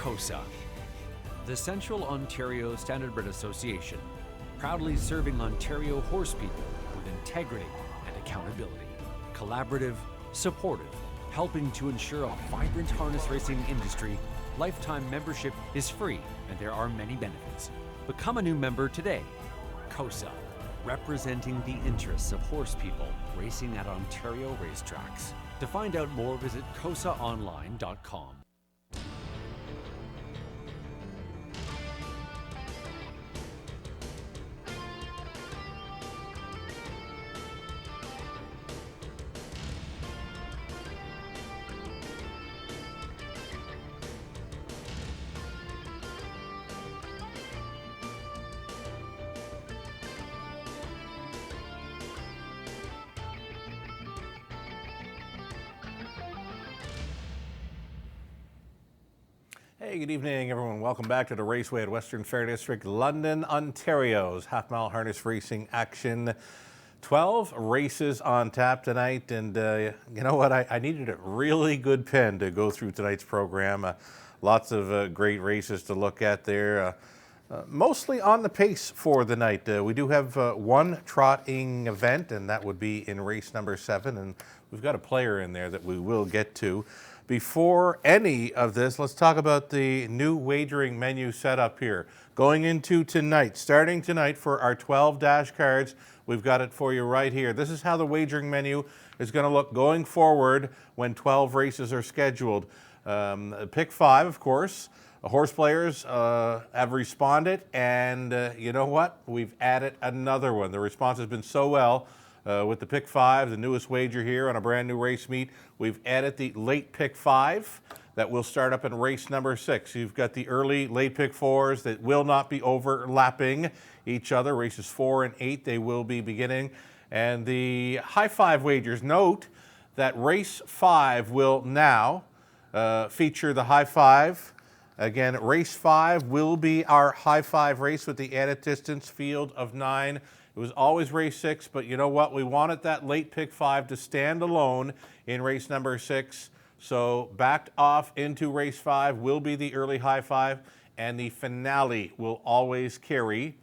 COSA, the Central Ontario Standardbred Association, proudly serving Ontario horse people with integrity and accountability. Collaborative, supportive, helping to ensure a vibrant harness racing industry. Lifetime membership is free and there are many benefits. Become a new member today. COSA, representing the interests of horse people racing at Ontario racetracks. To find out more, visit cosaonline.com. Hey, good evening, everyone. Welcome back to the Raceway at Western Fair District, London, Ontario's half-mile harness racing action. 12 races on tap tonight, and you know what? I needed a really good pen to go through tonight's program. Lots of great races to look at there. Mostly on the pace for the night. We do have one trotting event, and that would be in race number 7, and we've got a player in there that we will get to. Before any of this, let's talk about the new wagering menu setup here. Going into tonight, starting tonight for our 12 dash cards, we've got it for you right here. This is how the wagering menu is going to look going forward when 12 races are scheduled. Pick 5, of course. Horse players have responded, and you know what? We've added another one. The response has been so well. With the pick 5, the newest wager here on a brand new race meet, we've added the late pick 5 that will start up in race number 6. You've got the early late pick 4s that will not be overlapping each other. Races 4 and 8, they will be beginning. And the high 5 wagers, note that race 5 will now feature the high 5. Again, race 5 will be our high 5 race with the added distance field of 9. It was always race 6, but you know what? We wanted that late pick 5 to stand alone in race number 6. So backed off into race 5 will be the early high 5, and the finale will always carry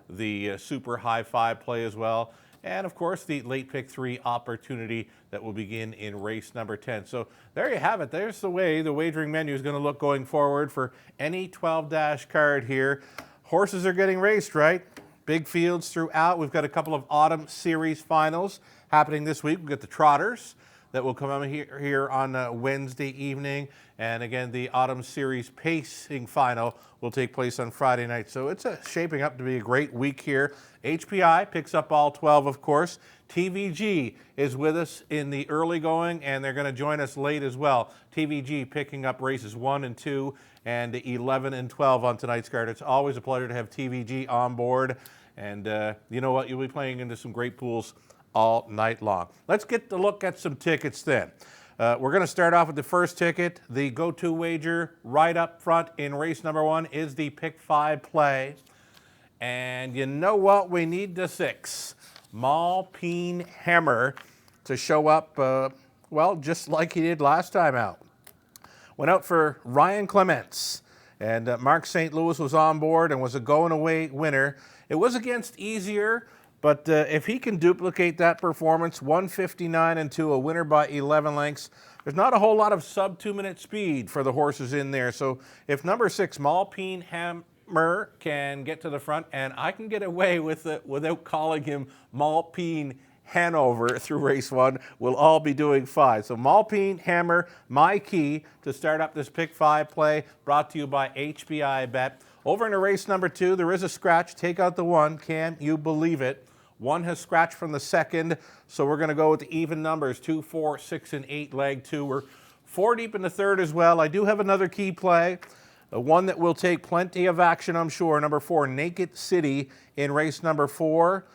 the super high 5 play as well. And of course, the late pick 3 opportunity that will begin in race number 10. So there you have it. There's the way the wagering menu is going to look going forward for any 12 dash card here. Horses are getting raced, right? Big fields throughout. We've got a couple of autumn series finals happening this week. We've got the Trotters that will come on here on Wednesday evening. And again, the autumn series pacing final will take place on Friday night. So it's shaping up to be a great week here. HPI picks up all 12, of course. TVG is with us in the early going, and they're going to join us late as well. TVG picking up races 1 and 2 and 11 and 12 on tonight's card. It's always a pleasure to have TVG on board. And you know what? You'll be playing into some great pools all night long. Let's get to look at some tickets then. We're going to start off with the first ticket. The go-to wager right up front in race number 1 is the pick 5 play. And you know what? We need the 6. Malpine Hammer to show up, well, just like he did last time out. Went out for Ryan Clements. And Mark St. Louis was on board and was a going-away winner. It was against easier, but if he can duplicate that performance, 159 and 2, a winner by 11 lengths, there's not a whole lot of sub-2-minute speed for the horses in there. So if number 6, Malpine Hammer, can get to the front, and I can get away with it without calling him Malpine Hanover through race 1, we'll all be doing fine. So Malpine Hammer, my key to start up this pick 5 play, brought to you by HBI Bet. Over into race number 2, there is a scratch. Take out the 1. Can you believe it? 1 has scratched from the 2nd, so we're going to go with the even numbers, 2, 4, 6, and 8, leg 2. We're 4 deep in the 3rd as well. I do have another key play, one that will take plenty of action, I'm sure. Number 4, Naked City in race number 4.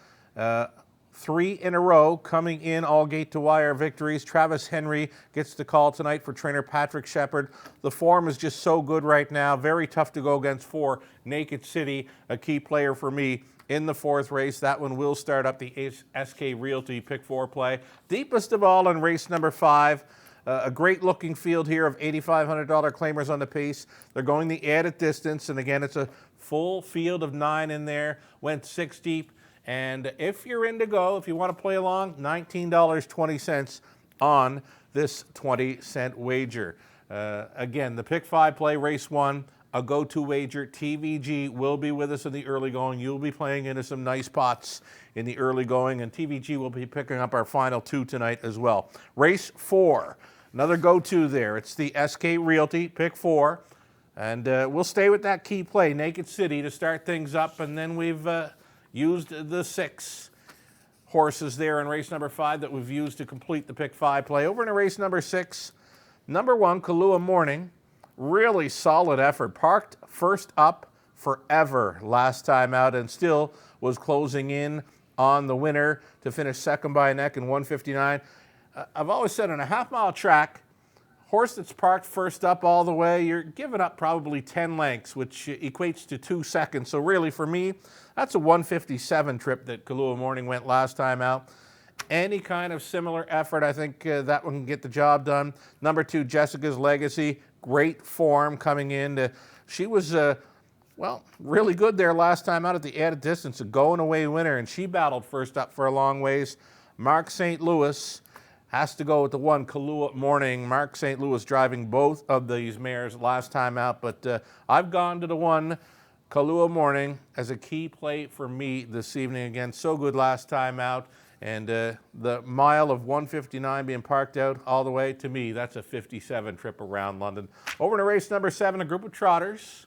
3 in a row coming in, all gate to wire victories. Travis Henry gets the call tonight for trainer Patrick Shepard. The form is just so good right now. Very tough to go against 4. Naked City, a key player for me in the 4th race. That one will start up the SK Realty pick 4 play. Deepest of all in race number 5. A great looking field here of $8,500 claimers on the pace. They're going the added distance, and again, it's a full field of 9 in there, went 6 deep. And if you're in to go, if you want to play along, $19.20 on this 20-cent wager. Again, the pick 5 play, race 1, a go-to wager. TVG will be with us in the early going. You'll be playing into some nice pots in the early going, and TVG will be picking up our final 2 tonight as well. Race 4, another go-to there. It's the SK Realty, pick 4. And we'll stay with that key play, Naked City, to start things up, and then we've used the 6 horses there in race number 5 that we've used to complete the pick 5 play. Over into race number 6, number 1, Kahlua Morning. Really solid effort. Parked first up forever last time out and still was closing in on the winner to finish second by a neck in 1:59. I've always said on a half-mile track, horse that's parked first up all the way, you're giving up probably 10 lengths, which equates to 2 seconds. So really, for me, that's a 1:57 trip that Kahlua Morning went last time out. Any kind of similar effort, I think that one can get the job done. Number 2, Jessica's Legacy, great form coming in. She was, well, really good there last time out at the added distance, a going-away winner, and she battled first up for a long ways. Mark St. Louis has to go with the 1, Kahlua Morning. Mark St. Louis driving both of these mares last time out, but I've gone to the 1, Kahlua Morning, as a key play for me this evening. Again, so good last time out. And the mile of 1:59 being parked out all the way, to me, that's a 57 trip around London. Over to race number 7, a group of trotters.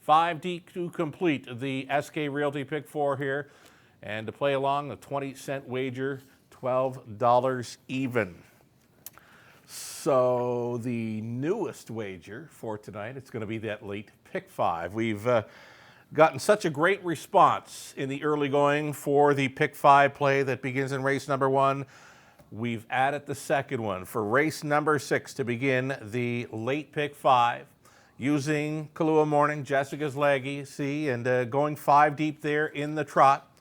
5 deep to complete the SK Realty pick 4 here. And to play along, the 20-cent wager, $12 even. So the newest wager for tonight, it's going to be that late pick 5. We've gotten such a great response in the early going for the pick 5 play that begins in race number 1. We've added the second one for race number 6 to begin the late pick 5, using Kahlua Morning, Jessica's Legacy, and going 5 deep there in the trot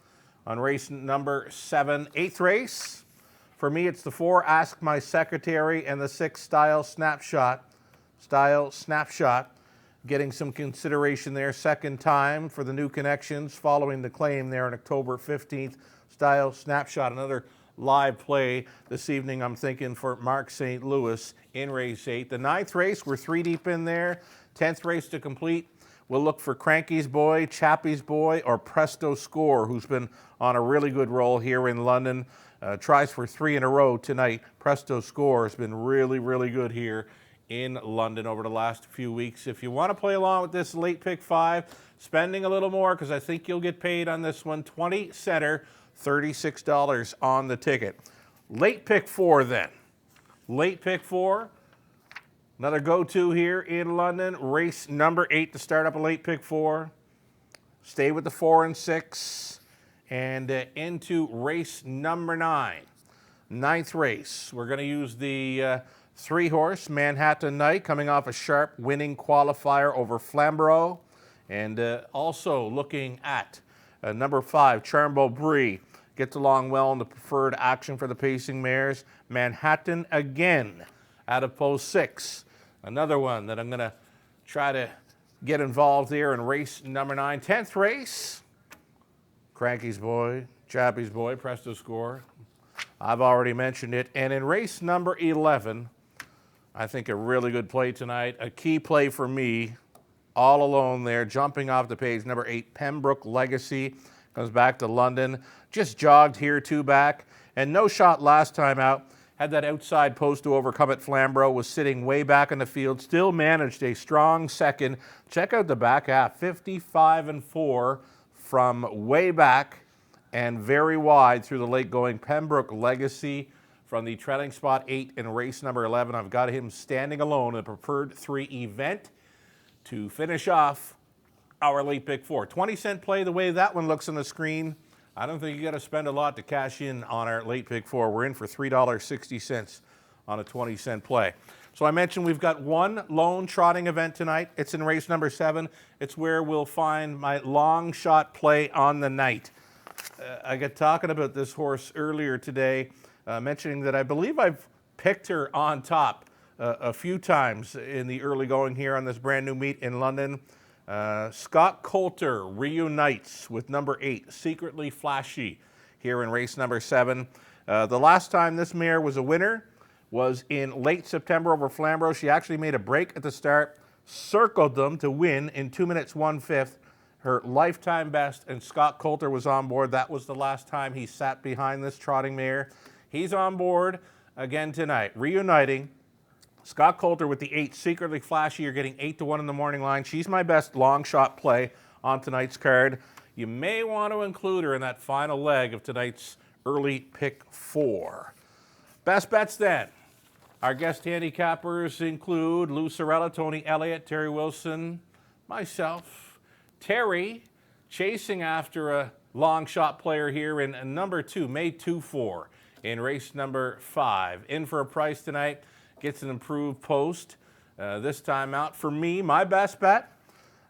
on race number 7. 8th race, for me, it's the 4, Ask My Secretary, and the 6, Style Snapshot. Getting some consideration there. Second time for the new connections following the claim there on October 15th. Style Snapshot, another live play this evening, I'm thinking, for Mark St. Louis in race 8. The 9th race, we're 3 deep in there. 10th race to complete. We'll look for Cranky's Boy, Chappie's Boy, or Presto Score, who's been on a really good roll here in London. Tries for 3 in a row tonight. Presto Score has been really, really good here in London over the last few weeks. If you want to play along with this late pick 5, spending a little more, because I think you'll get paid on this one, 20 center, $36 on the ticket. Late pick 4 then. Late pick 4, another go-to here in London. Race number 8 to start up a late pick 4. Stay with the 4 and 6, and into race number 9. 9th race, we're going to use the 3-horse Manhattan Knight, coming off a sharp winning qualifier over Flamborough. And also looking at number 5, Charmbo Brie. Gets along well in the preferred action for the pacing mares. Manhattan again out of post 6. Another one that I'm going to try to get involved there in race number 9. 10th race, Cranky's Boy, Chappie's Boy, Presto Score. I've already mentioned it. And in race number 11, I think a really good play tonight. A key play for me, all alone there, jumping off the page. Number 8, Pembroke Legacy, comes back to London. Just jogged here 2 back, and no shot last time out. Had that outside post to overcome it. Flamborough was sitting way back in the field, still managed a strong second. Check out the back half, 55-4 from way back and very wide through the late going. Pembroke Legacy from the trailing spot 8 in race number 11. I've got him standing alone in a preferred 3 event to finish off our late pick 4. 20-cent play, the way that one looks on the screen. I don't think you got to spend a lot to cash in on our late pick 4. We're in for $3.60 on a 20-cent play. So I mentioned we've got one lone trotting event tonight. It's in race number 7. It's where we'll find my long shot play on the night. I got talking about this horse earlier today, mentioning that I believe I've picked her on top a few times in the early going here on this brand new meet in London. Scott Coulter reunites with number 8, Secretly Flashy, here in race number 7. The last time this mare was a winner was in late September over Flamborough. She actually made a break at the start, circled them to win in 2 minutes 1/5, her lifetime best, and Scott Coulter was on board. That was the last time he sat behind this trotting mare. He's on board again tonight, reuniting. Scott Coulter with the 8, Secretly Flashy. You're getting 8-1 in the morning line. She's my best long shot play on tonight's card. You may want to include her in that final leg of tonight's early pick 4. Best bets then. Our guest handicappers include Lou Sorella, Tony Elliott, Terry Wilson, myself, Terry, chasing after a long shot player here in number 2, May 2-4 in race number 5. In for a price tonight, gets an improved post. This time out for me, my best bet,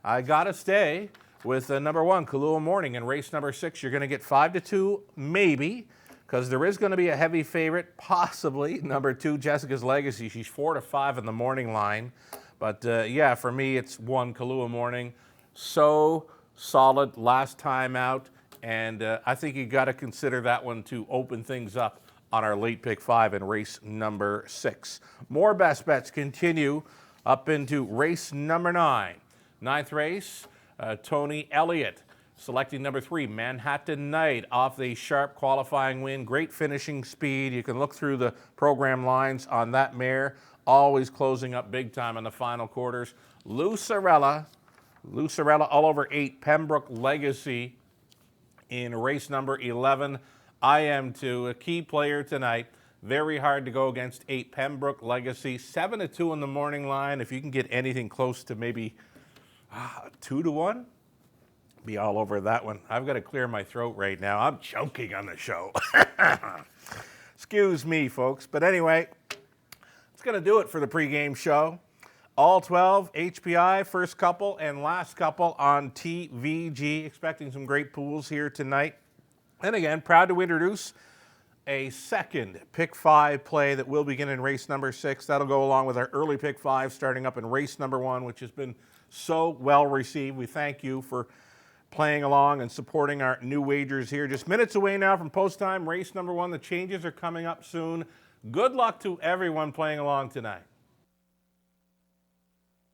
I gotta stay with number 1, Kahlua Morning in race number 6. You're gonna get 5-2, maybe, because there is going to be a heavy favorite, possibly number 2, Jessica's Legacy. She's 4-5 in the morning line. But yeah, for me, it's 1, Kahlua Morning. So solid last time out. And I think you got to consider that one to open things up on our late pick 5 in race number 6. More best bets continue up into race number 9. 9th race, Tony Elliott selecting number 3, Manhattan Night, off the sharp qualifying win. Great finishing speed. You can look through the program lines on that mare. Always closing up big time in the final quarters. Lou Sorella all over 8, Pembroke Legacy in race number 11. I am to a key player tonight. Very hard to go against 8, Pembroke Legacy. 7-2 in the morning line. If you can get anything close to maybe 2-1, be all over that one. I've got to clear my throat right now. I'm choking on the show. Excuse me, folks. But anyway, it's going to do it for the pregame show. All 12 HPI, first couple and last couple on TVG. Expecting some great pools here tonight. And again, proud to introduce a second pick 5 play that will begin in race number 6. That'll go along with our early pick 5 starting up in race number 1, which has been so well received. We thank you for playing along and supporting our new wagers here. Just minutes away now from post time, race number 1. The changes are coming up soon. Good luck to everyone playing along tonight.